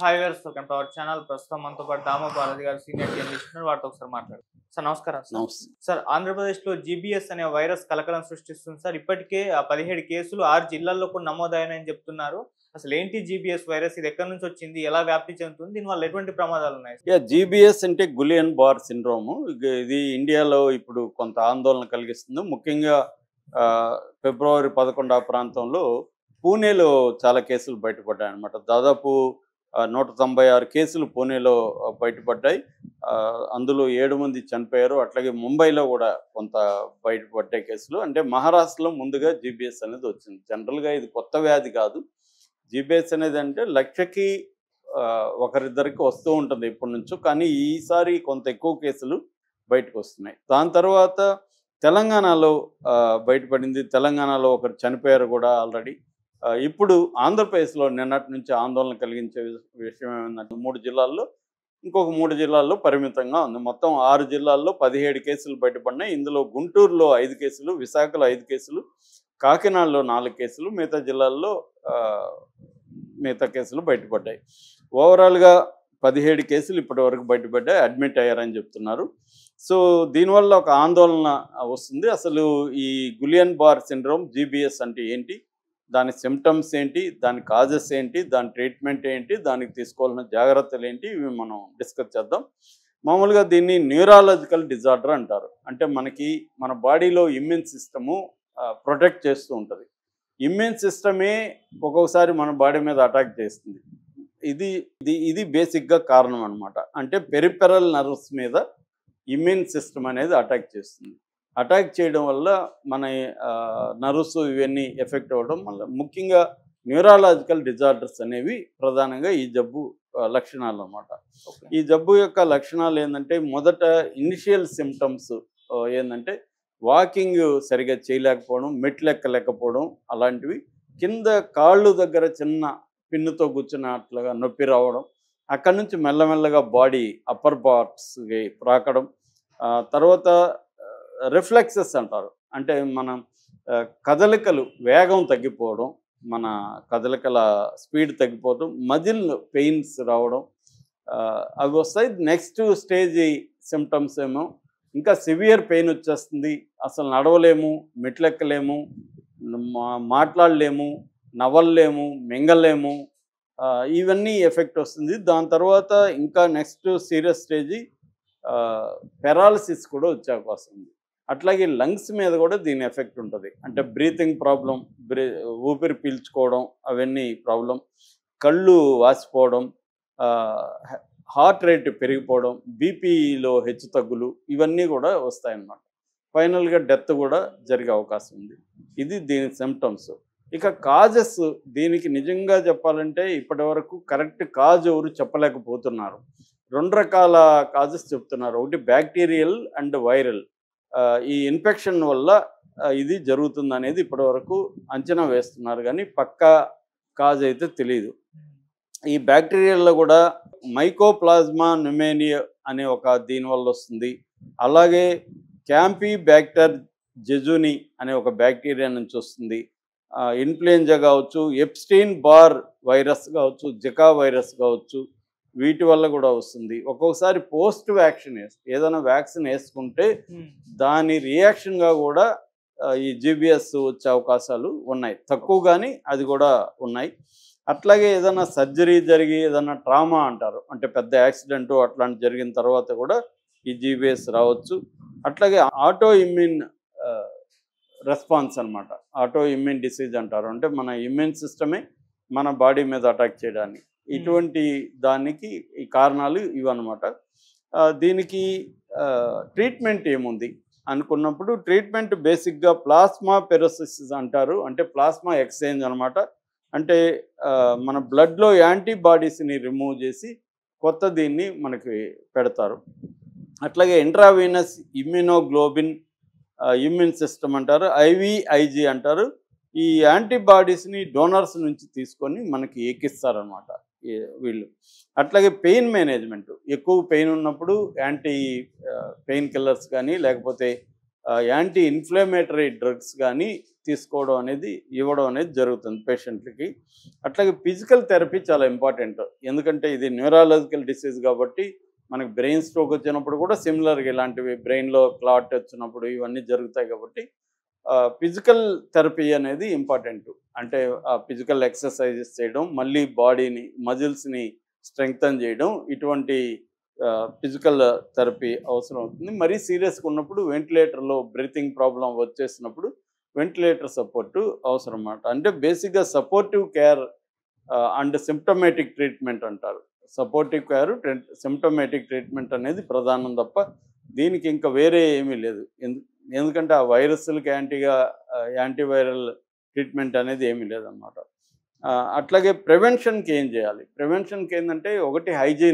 Hi viewers, welcome to our channel. ప్రస్తుతం మనతో పాటు దామో బాలాజీ గారు సీనియర్ జర్నలిస్ట్ ఉన్నారు. వారితో ఒకసారి మాట్లాడు. సార్ నమస్కారం. నమస్తే. సార్, ఆంధ్రప్రదేశ్లో జీబీఎస్ అనే వైరస్ కలకలం సృష్టిస్తుంది సార్. ఇప్పటికే 17 కేసులు 6 జిల్లాల్లో కూడా నమోదయ్యాయని చెప్తున్నారు. అసలు ఏంటి జీబీఎస్ వైరస్? ఇది ఎక్కడి నుంచి వచ్చింది? ఎలా వ్యాప్తి చెందుతుంది? దీనివల్ల ఎటువంటి ప్రమాదాలు ఉన్నాయి? జీబీఎస్ అంటే గులియన్ బార్ సిండ్రోమ్. ఇది ఇండియాలో ఇప్పుడు కొంత ఆందోళన కలిగిస్తుంది. ముఖ్యంగా ఫిబ్రవరి 11 ఆ ప్రాంతంలో పూణేలో చాలా కేసులు బయటపడ్డాయి అన్నమాట. దాదాపు 196 కేసులు పూణేలో బయటపడ్డాయి. అందులో 7 మంది చనిపోయారు. అట్లాగే ముంబైలో కూడా కొంత బయటపడ్డాయి కేసులు. అంటే మహారాష్ట్రలో ముందుగా జీబీఎస్ అనేది వచ్చింది. జనరల్గా ఇది కొత్త వ్యాధి కాదు. జీబీఎస్ అనేది అంటే లక్షకి ఒకరిద్దరికి వస్తూ ఉంటుంది ఇప్పటి నుంచో. కానీ ఈసారి కొంత ఎక్కువ కేసులు బయటకు వస్తున్నాయి. దాని తర్వాత తెలంగాణలో బయటపడింది. తెలంగాణలో ఒకరు చనిపోయారు కూడా ఆల్రెడీ. ఇప్పుడు ఆంధ్రప్రదేశ్లో నిన్నటి నుంచి ఆందోళన కలిగించే విషయం ఏమిటంటే 3 జిల్లాల్లో ఇంకొక 3 జిల్లాల్లో పరిమితంగా ఉంది. మొత్తం 6 జిల్లాల్లో 17 కేసులు బయటపడినాయి. ఇందులో గుంటూరులో 5 కేసులు, విశాఖలో 5 కేసులు, కాకినాడలో 4 కేసులు, మిగతా జిల్లాల్లో మిగతా కేసులు బయటపడ్డాయి. ఓవరాల్గా 17 కేసులు ఇప్పటి వరకు బయటపడ్డాయి. అడ్మిట్ అయ్యారని చెప్తున్నారు. సో దీనివల్ల ఒక ఆందోళన వస్తుంది. అసలు ఈ గులియన్ బార్ సిండ్రోమ్ జీబీఎస్ అంటే ఏంటి, దాని సిమ్టమ్స్ ఏంటి, దాని కాజెస్ ఏంటి, దాని ట్రీట్మెంట్ ఏంటి, దానికి తీసుకోవాల్సిన జాగ్రత్తలు ఏంటి, ఇవి మనం డిస్కస్ చేద్దాం. మామూలుగా దీన్ని న్యూరాలజికల్ డిజార్డర్ అంటారు. అంటే మన బాడీలో ఇమ్యూన్ సిస్టము ప్రొటెక్ట్ చేస్తూ ఉంటుంది. ఇమ్యూన్ సిస్టమే ఒక్కొక్కసారి మన బాడీ మీద అటాక్ చేస్తుంది. ఇది బేసిక్గా కారణం అనమాట. అంటే పెరిఫెరల్ నర్వ్స్ మీద ఇమ్యూన్ సిస్టమ్ అనేది అటాక్ చేస్తుంది. అటాక్ చేయడం వల్ల మన నర్వ్స్ ఇవన్నీ ఎఫెక్ట్ అవ్వడం వల్ల ముఖ్యంగా న్యూరాలజికల్ డిజార్డర్స్ అనేవి ప్రధానంగా ఈ జబ్బు లక్షణాలు అన్నమాట. ఈ జబ్బు యొక్క లక్షణాలు ఏంటంటే, మొదట ఇనిషియల్ సిమ్టమ్స్ ఏంటంటే వాకింగ్ సరిగా చేయలేకపోవడం, మెట్లు ఎక్కలేకపోవడం, అలాంటివి. కింద కాళ్ళు దగ్గర చిన్న పిన్నుతో కూర్చున్నట్లుగా నొప్పి రావడం, అక్కడి నుంచి మెల్లమెల్లగా బాడీ అప్పర్ పార్ట్స్కి రాకడం, తర్వాత రిఫ్లెక్సెస్ అంటారు. అంటే మనం కదలికలు వేగం తగ్గిపోవడం, మన కదలికల స్పీడ్ తగ్గిపోవడం, మజిల్ పెయిన్స్ రావడం, అవి వస్తాయి. నెక్స్ట్ స్టేజ్ సిమ్టమ్స్ ఏమో ఇంకా సివియర్ పెయిన్ వచ్చేస్తుంది. అసలు నడవలేము, మెట్లెక్కలేము, మాట్లాడలేము, నవ్వలేము, మింగలేము, ఇవన్నీ ఎఫెక్ట్ వస్తుంది. దాని తర్వాత ఇంకా నెక్స్ట్ సీరియస్ స్టేజ్ పెరాలసిస్ కూడా వచ్చే అవకాశం ఉంది. అట్లాగే లంగ్స్ మీద కూడా దీని ఎఫెక్ట్ ఉంటుంది. అంటే బ్రీతింగ్ ప్రాబ్లం, ఊపిరి పీల్చుకోవడం, అవన్నీ ప్రాబ్లం, కళ్ళు వాసిపోవడం, హార్ట్ రేట్ పెరిగిపోవడం, బీపీలో హెచ్చు తగ్గులు, ఇవన్నీ కూడా వస్తాయన్నమాట. ఫైనల్గా డెత్ కూడా జరిగే అవకాశం ఉంది. ఇది దీని సిమ్టమ్స్. ఇక కాజెస్, దీనికి నిజంగా చెప్పాలంటే ఇప్పటి వరకు కరెక్ట్ కాజ్ ఎవరు చెప్పలేకపోతున్నారు. 2 రకాల కాజెస్ చెప్తున్నారు. ఒకటి బ్యాక్టీరియల్ అండ్ వైరల్. ఈ ఇన్ఫెక్షన్ వల్ల ఇది జరుగుతుంది అనేది ఇప్పటి వరకు అంచనా వేస్తున్నారు, కానీ పక్కా కాజ్ అయితే తెలియదు. ఈ బ్యాక్టీరియాలో కూడా మైకోప్లాజ్మా న్యూమోనియా అనే ఒక దీనివల్ల వస్తుంది. అలాగే క్యాంపీ బ్యాక్టర్ జెజుని అనే ఒక బ్యాక్టీరియా నుంచి వస్తుంది. ఇన్ఫ్లుయెంజా కావచ్చు, ఎప్స్టీన్ బార్ వైరస్ కావచ్చు, జికా వైరస్ కావచ్చు, వీటి వల్ల కూడా వస్తుంది. ఒక్కొక్కసారి పోస్ట్ వ్యాక్సిన్ ఏదైనా వ్యాక్సిన్ వేసుకుంటే దాని రియాక్షన్గా కూడా ఈ జీబీఎస్ వచ్చే అవకాశాలు ఉన్నాయి. తక్కువ కానీ అది కూడా ఉన్నాయి. అట్లాగే ఏదైనా సర్జరీ జరిగి ఏదైనా ట్రామా అంటారు, అంటే పెద్ద యాక్సిడెంట్ అట్లాంటి జరిగిన తర్వాత కూడా ఈ జీబీఎస్ రావచ్చు. అట్లాగే ఆటో ఇమ్యూన్ రెస్పాన్స్ అనమాట. ఆటో ఇమ్యూన్ డిసీజ్ అంటారు. అంటే మన ఇమ్యూన్ సిస్టమే మన బాడీ మీద అటాక్ చేయడానికి. ఇటువంటి దానికి ఈ కారణాలు ఇవన్నమాట. దీనికి ట్రీట్మెంట్ ఏముంది అనుకున్నప్పుడు, ట్రీట్మెంట్ బేసిక్గా ప్లాస్మా పెరోసిస్ అంటారు. అంటే ప్లాస్మా ఎక్స్చేంజ్ అనమాట. అంటే మన బ్లడ్లో యాంటీబాడీస్ని రిమూవ్ చేసి కొత్త దీన్ని మనకి పెడతారు. అట్లాగే ఇంట్రావీనస్ ఇమ్యూనోగ్లోబిన్ ఇమ్యూన్ సిస్టమ్ అంటారు, ఐవిఐజి అంటారు. ఈ యాంటీబాడీస్ని డోనర్స్ నుంచి తీసుకొని మనకి ఎక్కిస్తారనమాట వీళ్ళు. అట్లాగే పెయిన్ మేనేజ్మెంట్, ఎక్కువ పెయిన్ ఉన్నప్పుడు యాంటీ పెయిన్ కిల్లర్స్ కానీ లేకపోతే యాంటీ ఇన్ఫ్లమేటరీ డ్రగ్స్ కానీ తీసుకోవడం అనేది ఇవ్వడం అనేది జరుగుతుంది పేషెంట్లకి. అట్లాగే ఫిజికల్ థెరపీ చాలా ఇంపార్టెంట్. ఎందుకంటే ఇది న్యూరాలజికల్ డిసీజ్ కాబట్టి మనకి బ్రెయిన్ స్ట్రోక్ వచ్చినప్పుడు కూడా సిమిలర్గా ఇలాంటివి బ్రెయిన్లో క్లాట్ వచ్చినప్పుడు ఇవన్నీ జరుగుతాయి కాబట్టి ఫిజికల్ థెరపీ అనేది ఇంపార్టెంట్. అంటే ఫిజికల్ ఎక్సర్సైజెస్ చేయడం, మళ్ళీ బాడీని మజిల్స్ని స్ట్రెంగ్తన్ చేయడం, ఇటువంటి ఫిజికల్ థెరపీ అవసరం అవుతుంది. మరీ సీరియస్గా ఉన్నప్పుడు వెంటిలేటర్లో బ్రీతింగ్ ప్రాబ్లం వచ్చేసినప్పుడు వెంటిలేటర్ సపోర్టు అవసరం అన్నమాట. అంటే బేసిక్గా supportive care and symptomatic treatment అంటారు. సపోర్టివ్ కేర్, సిమ్టమేటిక్ ట్రీట్మెంట్ అనేది ప్రధానం తప్ప దీనికి ఇంకా వేరే ఏమీ లేదు. ఎందుకంటే ఆ వైరస్లకి యాంటీవైరల్ ట్రీట్మెంట్ అనేది ఏమీ లేదన్నమాట. అట్లాగే ప్రివెన్షన్కి ఏం చేయాలి? ప్రివెన్షన్కి ఏంటంటే ఒకటి హైజీన్.